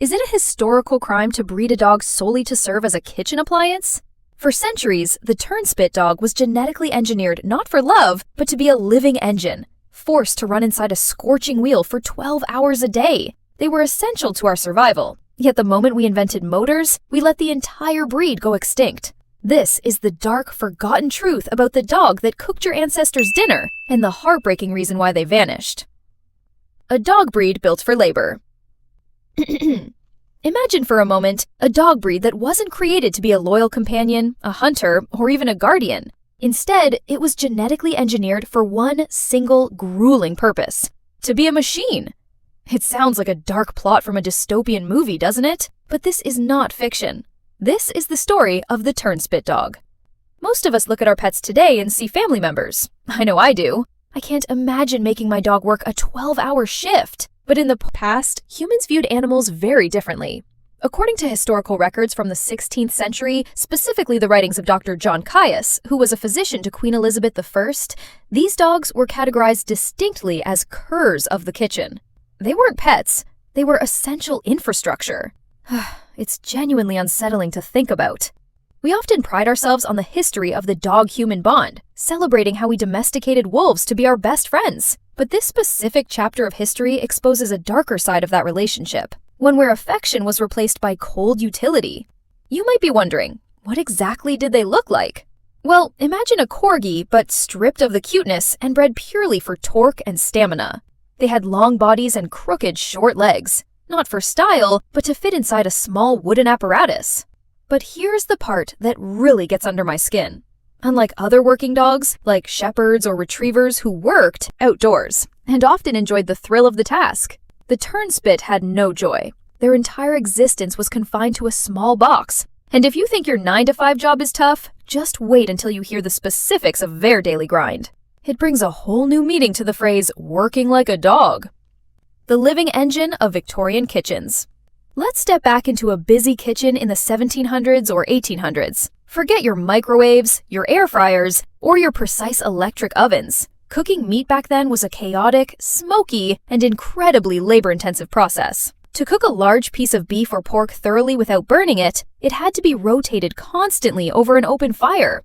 Is it a historical crime to breed a dog solely to serve as a kitchen appliance? For centuries, the Turnspit Dog was genetically engineered not for love, but to be a living engine, forced to run inside a scorching wheel for 12 hours a day. They were essential to our survival. Yet the moment we invented motors, we let the entire breed go extinct. This is the dark, forgotten truth about the dog that cooked your ancestors' dinner, and the heartbreaking reason why they vanished. A dog breed built for labor. Imagine for a moment a dog breed that wasn't created to be a loyal companion, a hunter, or even a guardian. Instead, it was genetically engineered for one single, grueling purpose: to be a machine. It sounds like a dark plot from a dystopian movie, doesn't it? But this is not fiction. This is the story of the Turnspit Dog. Most of us look at our pets today and see family members. I know I do. I can't imagine making my dog work a 12-hour shift. But in the past, humans viewed animals very differently. According to historical records from the 16th century, specifically the writings of Dr. John Caius, who was a physician to Queen Elizabeth I, these dogs were categorized distinctly as curs of the kitchen. They weren't pets, they were essential infrastructure. It's genuinely unsettling to think about. We often pride ourselves on the history of the dog-human bond, celebrating how we domesticated wolves to be our best friends. But this specific chapter of history exposes a darker side of that relationship, one where affection was replaced by cold utility. You might be wondering, what exactly did they look like? Well, imagine a corgi, but stripped of the cuteness and bred purely for torque and stamina. They had long bodies and crooked, short legs, not for style, but to fit inside a small wooden apparatus. But here's the part that really gets under my skin. Unlike other working dogs, like shepherds or retrievers who worked outdoors and often enjoyed the thrill of the task, the Turnspit had no joy. Their entire existence was confined to a small box. And if you think your 9-to-5 job is tough, just wait until you hear the specifics of their daily grind. It brings a whole new meaning to the phrase, working like a dog. The living engine of Victorian kitchens. Let's step back into a busy kitchen in the 1700s or 1800s. Forget your microwaves, your air fryers, or your precise electric ovens. Cooking meat back then was a chaotic, smoky, and incredibly labor-intensive process. To cook a large piece of beef or pork thoroughly without burning it, it had to be rotated constantly over an open fire.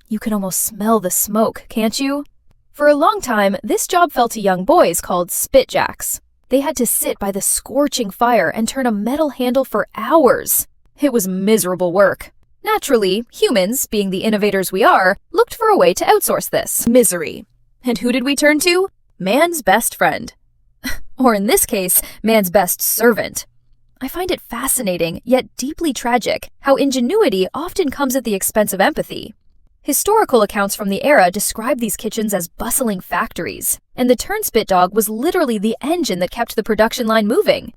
You can almost smell the smoke, can't you? For a long time, this job fell to young boys called spitjacks. They had to sit by the scorching fire and turn a metal handle for hours. It was miserable work. Naturally, humans, being the innovators we are, looked for a way to outsource this misery. And who did we turn to? Man's best friend. Or in this case, man's best servant. I find it fascinating, yet deeply tragic, how ingenuity often comes at the expense of empathy. Historical accounts from the era describe these kitchens as bustling factories, and the Turnspit Dog was literally the engine that kept the production line moving.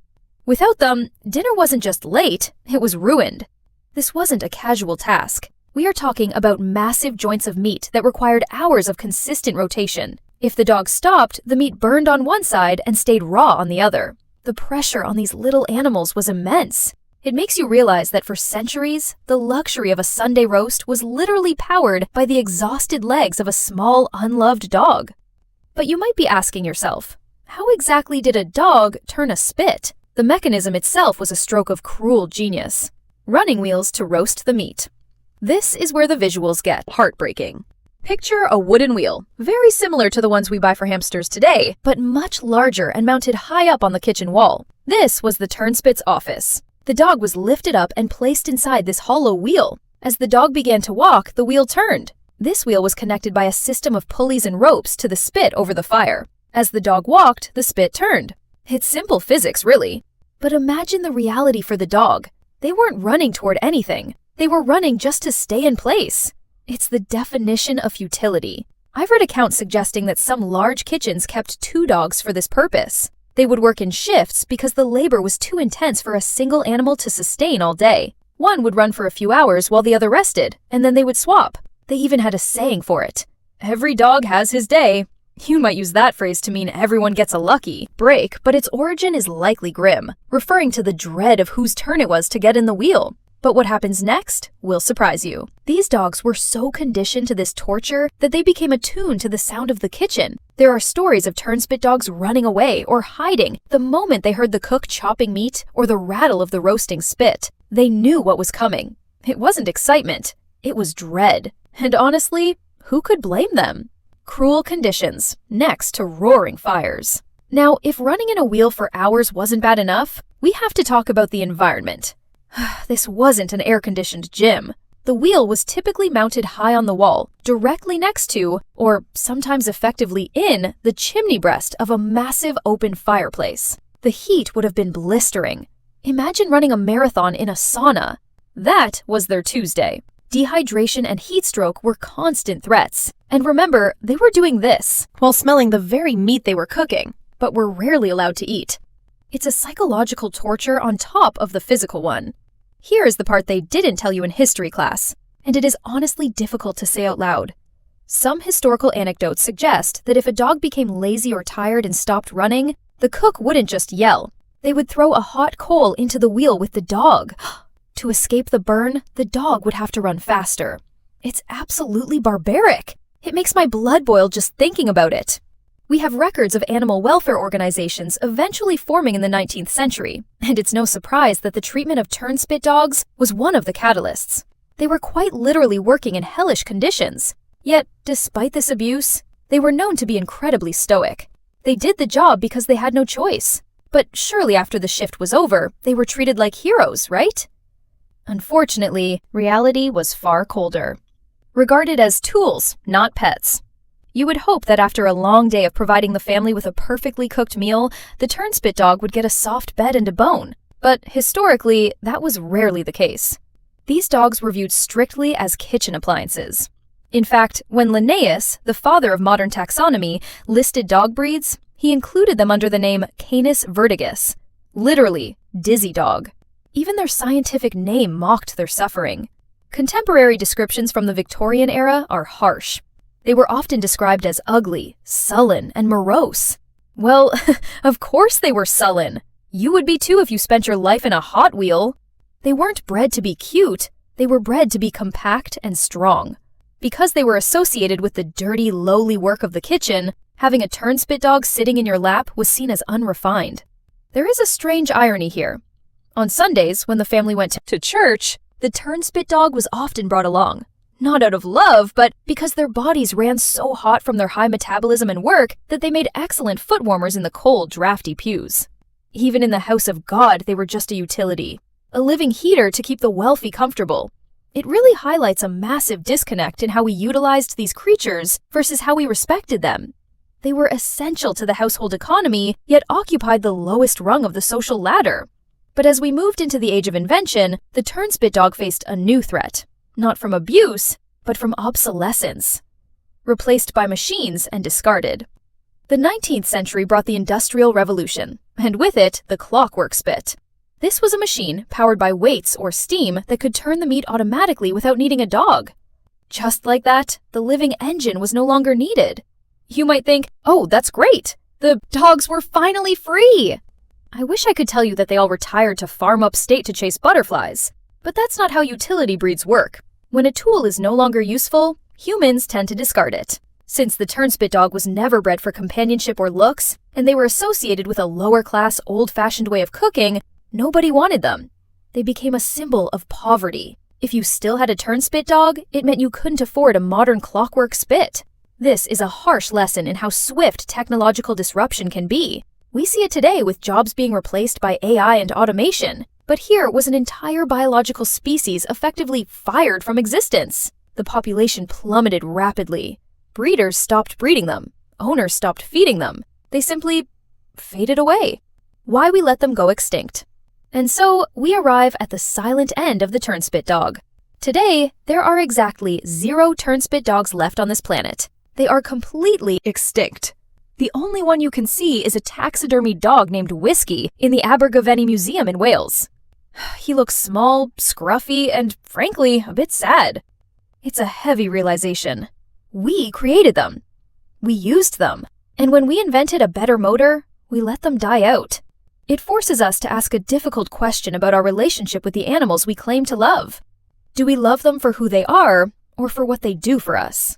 Without them, dinner wasn't just late, it was ruined. This wasn't a casual task. We are talking about massive joints of meat that required hours of consistent rotation. If the dog stopped, the meat burned on one side and stayed raw on the other. The pressure on these little animals was immense. It makes you realize that for centuries, the luxury of a Sunday roast was literally powered by the exhausted legs of a small, unloved dog. But you might be asking yourself, how exactly did a dog turn a spit? The mechanism itself was a stroke of cruel genius. Running wheels to roast the meat. This is where the visuals get heartbreaking. Picture a wooden wheel, very similar to the ones we buy for hamsters today, but much larger and mounted high up on the kitchen wall. This was the Turnspit's office. The dog was lifted up and placed inside this hollow wheel. As the dog began to walk, the wheel turned. This wheel was connected by a system of pulleys and ropes to the spit over the fire. As the dog walked, the spit turned. It's simple physics, really. But imagine the reality for the dog. They weren't running toward anything. They were running just to stay in place. It's the definition of futility. I've read accounts suggesting that some large kitchens kept 2 dogs for this purpose. They would work in shifts because the labor was too intense for a single animal to sustain all day. One would run for a few hours while the other rested, and then they would swap. They even had a saying for it. Every dog has his day. You might use that phrase to mean everyone gets a lucky break, but its origin is likely grim, referring to the dread of whose turn it was to get in the wheel. But what happens next will surprise you. These dogs were so conditioned to this torture that they became attuned to the sound of the kitchen. There are stories of Turnspit dogs running away or hiding the moment they heard the cook chopping meat or the rattle of the roasting spit. They knew what was coming. It wasn't excitement, it was dread. And honestly, who could blame them? Cruel conditions, next to roaring fires. Now, if running in a wheel for hours wasn't bad enough, we have to talk about the environment. This wasn't an air-conditioned gym. The wheel was typically mounted high on the wall, directly next to, or sometimes effectively in, the chimney breast of a massive open fireplace. The heat would have been blistering. Imagine running a marathon in a sauna. That was their Tuesday. Dehydration and heat stroke were constant threats. And remember, they were doing this while smelling the very meat they were cooking, but were rarely allowed to eat. It's a psychological torture on top of the physical one. Here is the part they didn't tell you in history class, and it is honestly difficult to say out loud. Some historical anecdotes suggest that if a dog became lazy or tired and stopped running, the cook wouldn't just yell. They would throw a hot coal into the wheel with the dog. To escape the burn, the dog would have to run faster. It's absolutely barbaric. It makes my blood boil just thinking about it. We have records of animal welfare organizations eventually forming in the 19th century, and it's no surprise that the treatment of Turnspit dogs was one of the catalysts. They were quite literally working in hellish conditions. Yet, despite this abuse, they were known to be incredibly stoic. They did the job because they had no choice. But surely after the shift was over, they were treated like heroes, right? Unfortunately, reality was far colder. Regarded as tools, not pets. You would hope that after a long day of providing the family with a perfectly cooked meal, the Turnspit dog would get a soft bed and a bone. But historically, that was rarely the case. These dogs were viewed strictly as kitchen appliances. In fact, when Linnaeus, the father of modern taxonomy, listed dog breeds, he included them under the name Canis vertigus, literally, dizzy dog. Even their scientific name mocked their suffering. Contemporary descriptions from the Victorian era are harsh. They were often described as ugly, sullen, and morose. Well, of course they were sullen. You would be too if you spent your life in a Hot Wheel. They weren't bred to be cute, they were bred to be compact and strong. Because they were associated with the dirty, lowly work of the kitchen, having a Turnspit dog sitting in your lap was seen as unrefined. There is a strange irony here. On Sundays, when the family went to church, the Turnspit dog was often brought along. Not out of love, but because their bodies ran so hot from their high metabolism and work that they made excellent foot warmers in the cold, drafty pews. Even in the house of God, they were just a utility, a living heater to keep the wealthy comfortable. It really highlights a massive disconnect in how we utilized these creatures versus how we respected them. They were essential to the household economy, yet occupied the lowest rung of the social ladder. But as we moved into the age of invention, the Turnspit dog faced a new threat. Not from abuse, but from obsolescence. Replaced by machines and discarded. The 19th century brought the Industrial Revolution, and with it, the clockwork spit. This was a machine powered by weights or steam that could turn the meat automatically without needing a dog. Just like that, the living engine was no longer needed. You might think, oh, that's great! The dogs were finally free! I wish I could tell you that they all retired to farm upstate to chase butterflies, but that's not how utility breeds work. When a tool is no longer useful, humans tend to discard it. Since the Turnspit dog was never bred for companionship or looks, and they were associated with a lower-class, old-fashioned way of cooking, nobody wanted them. They became a symbol of poverty. If you still had a Turnspit dog, it meant you couldn't afford a modern clockwork spit. This is a harsh lesson in how swift technological disruption can be. We see it today with jobs being replaced by AI and automation. But here was an entire biological species effectively fired from existence. The population plummeted rapidly. Breeders stopped breeding them. Owners stopped feeding them. They simply faded away. Why we let them go extinct. And so we arrive at the silent end of the Turnspit dog. Today, there are exactly 0 Turnspit dogs left on this planet. They are completely extinct. The only one you can see is a taxidermied dog named Whiskey in the Abergavenny Museum in Wales. He looks small, scruffy, and frankly, a bit sad. It's a heavy realization. We created them. We used them. And when we invented a better motor, we let them die out. It forces us to ask a difficult question about our relationship with the animals we claim to love. Do we love them for who they are, or for what they do for us?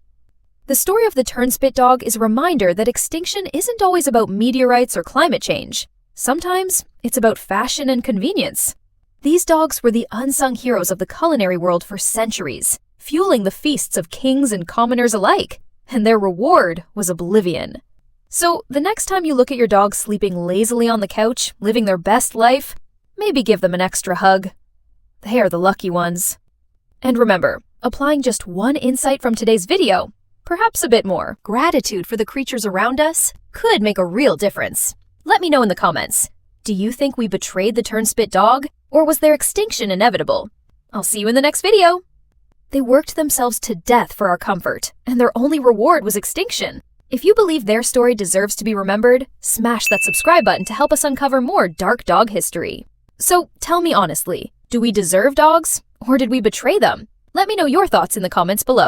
The story of the Turnspit Dog is a reminder that extinction isn't always about meteorites or climate change. Sometimes it's about fashion and convenience. These dogs were the unsung heroes of the culinary world for centuries, fueling the feasts of kings and commoners alike, and their reward was oblivion. So, the next time you look at your dog sleeping lazily on the couch, living their best life, maybe give them an extra hug. They are the lucky ones. And remember, applying just one insight from today's video, perhaps a bit more, gratitude for the creatures around us, could make a real difference. Let me know in the comments. Do you think we betrayed the Turnspit Dog, or was their extinction inevitable? I'll see you in the next video. They worked themselves to death for our comfort, and their only reward was extinction. If you believe their story deserves to be remembered, smash that subscribe button to help us uncover more dark dog history. So tell me honestly, do we deserve dogs, or did we betray them? Let me know your thoughts in the comments below.